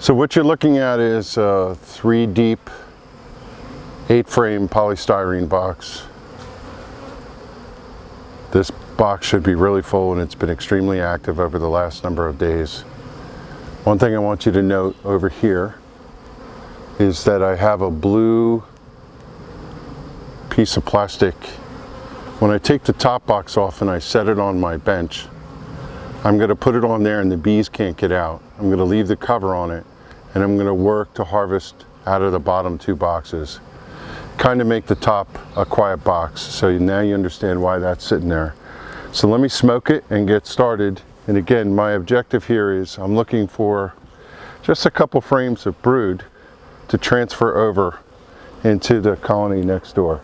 So what you're looking at is a 3 deep 8 frame polystyrene box. This box should be really full, and it's been extremely active over the last number of days. One thing I want you to note over here is that I have a blue piece of plastic. When I take the top box off and I set it on my bench, I'm going to put it on there and the bees can't get out. I'm going to leave the cover on it, and I'm going to work to harvest out of the bottom 2 boxes. Kind of make the top a quiet box, so now you understand why that's sitting there. So let me smoke it and get started. And again, my objective here is I'm looking for just a couple frames of brood to transfer over into the colony next door.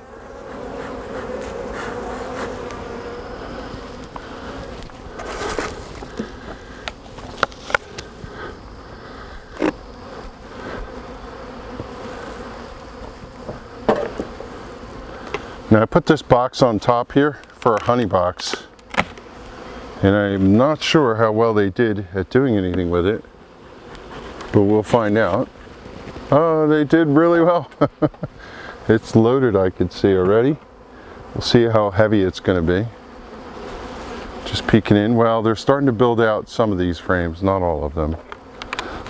Now I put this box on top here for a honey box, and I'm not sure how well they did at doing anything with it, but we'll find out. Oh, they did really well. It's loaded, I can see already. We'll see how heavy it's going to be. Just peeking in. Well, they're starting to build out some of these frames, not all of them.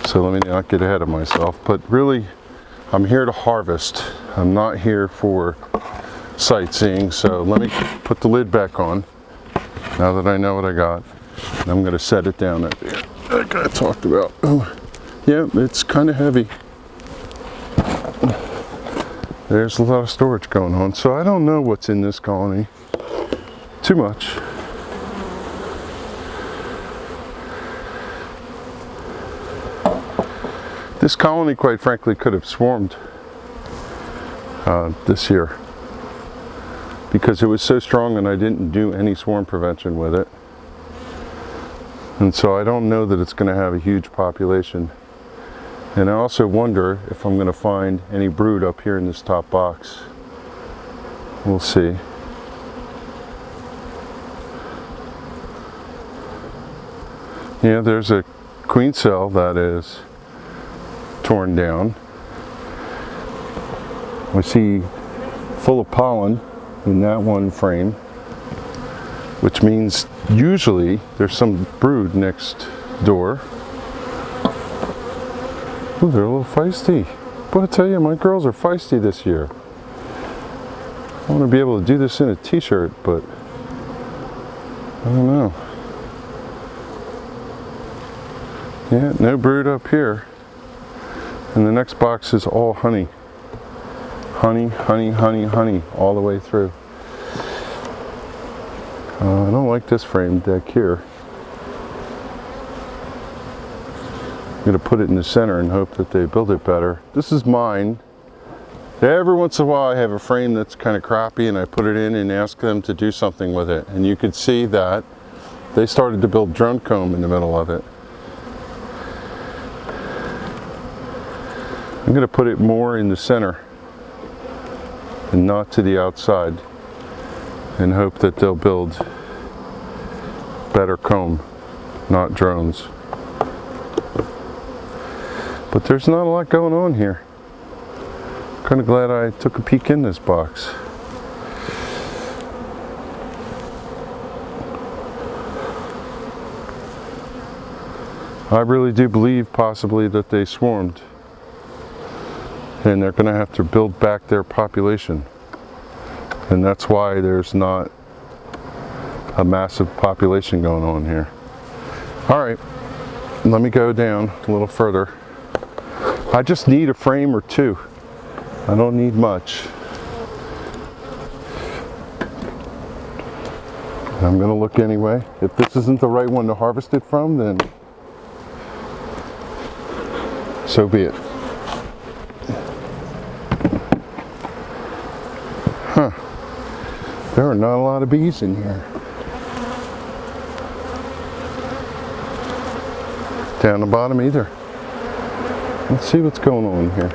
So let me not get ahead of myself, but really I'm here to harvest. I'm not here for sightseeing, so let me put the lid back on now that I know what I got. And I'm going to set it down up here like I talked about. Oh, yeah, it's kind of heavy. There's a lot of storage going on, so I don't know what's in this colony too much. This colony, quite frankly, could have swarmed this year, because it was so strong and I didn't do any swarm prevention with it. And so I don't know that it's going to have a huge population. And I also wonder if I'm going to find any brood up here in this top box. We'll see. Yeah, there's a queen cell that is torn down. I see full of pollen in that one frame, which means usually there's some brood next door. Ooh, they're a little feisty. But I tell you, my girls are feisty this year. I want to be able to do this in a t-shirt, but I don't know. Yeah, no brood up here. And the next box is all honey. Honey, honey, honey, honey, all the way through. I don't like this frame deck here. I'm going to put it in the center and hope that they build it better. This is mine. Every once in a while I have a frame that's kind of crappy and I put it in and ask them to do something with it. And you could see that they started to build drone comb in the middle of it. I'm going to put it more in the center and not to the outside, and hope that they'll build better comb, not drones. But there's not a lot going on here. I'm kind of glad I took a peek in this box. I really do believe possibly that they swarmed, and they're going to have to build back their population. And that's why there's not a massive population going on here. All right, let me go down a little further. I just need a frame or two. I don't need much. I'm going to look anyway. If this isn't the right one to harvest it from, then so be it. Huh. There are not a lot of bees in here. Down the bottom either. Let's see what's going on here.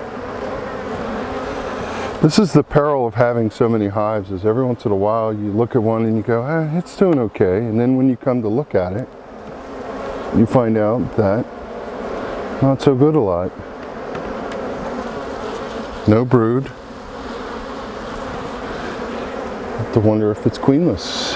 This is the peril of having so many hives, is every once in a while you look at one and you go, ah, it's doing okay. And then when you come to look at it, you find out that Not so good a lot. No brood. Have to wonder if it's queenless.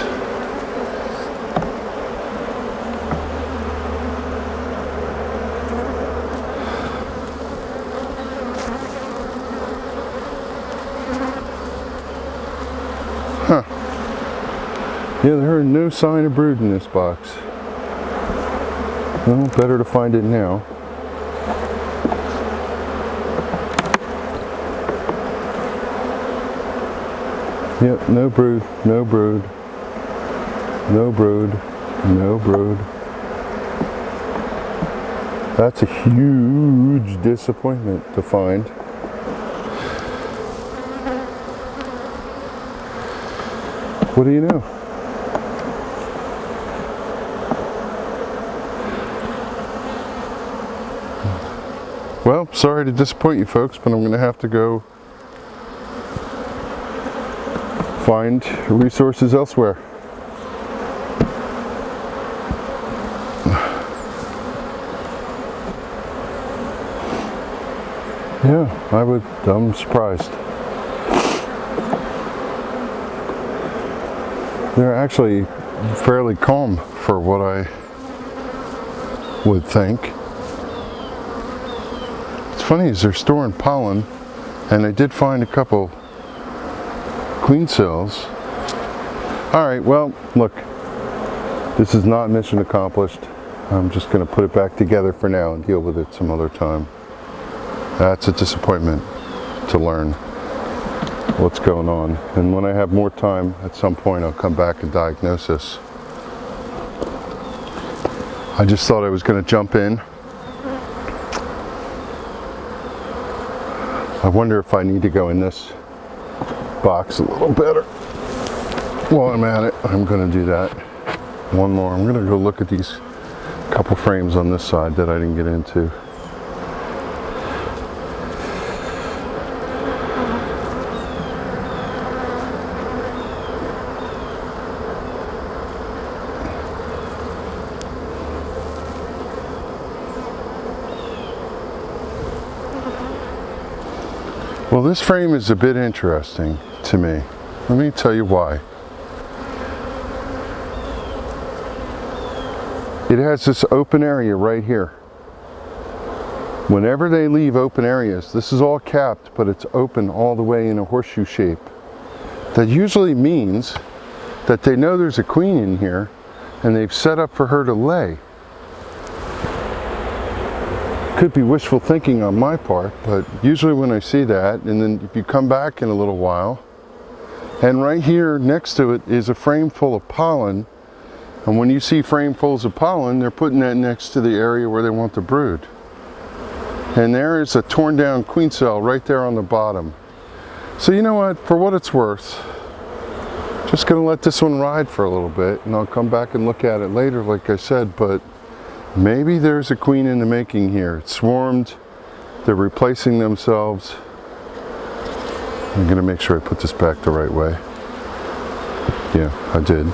Huh. Yeah, there are no sign of brood in this box. Well, better to find it now. Yep, no brood, no brood, no brood, no brood. That's a huge disappointment to find. What do you know? Well, sorry to disappoint you folks, but I'm going to have to go find resources elsewhere. Yeah, I'm surprised. They're actually fairly calm for what I would think. What's funny is they're storing pollen, and I did find a couple queen cells. Alright, well, look, this is not mission accomplished. I'm just going to put it back together for now and deal with it some other time. That's a disappointment to learn what's going on. And when I have more time, at some point I'll come back and diagnose this. I just thought I was going to jump in. I wonder if I need to go in this box a little better. While I'm at it, I'm going to do that. One more. I'm going to go look at these couple frames on this side that I didn't get into. Well, this frame is a bit interesting to me. Let me tell you why. It has this open area right here. Whenever they leave open areas, this is all capped, but it's open all the way in a horseshoe shape. That usually means that they know there's a queen in here and they've set up for her to lay. Could be wishful thinking on my part, but usually when I see that, and then if you come back in a little while, and right here next to it is a frame full of pollen, and when you see framefuls of pollen, they're putting that next to the area where they want to brood. And there is a torn down queen cell right there on the bottom. So you know what, for what it's worth, just gonna let this one ride for a little bit, and I'll come back and look at it later like I said, but maybe there's a queen in the making here. It's swarmed, they're replacing themselves. I'm gonna make sure I put this back the right way. Yeah, I did.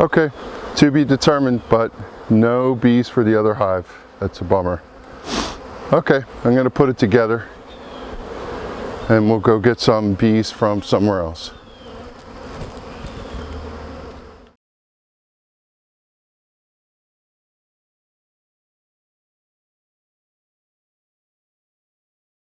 Okay, to be determined, but no bees for the other hive. That's a bummer. Okay, I'm gonna put it together and we'll go get some bees from somewhere else.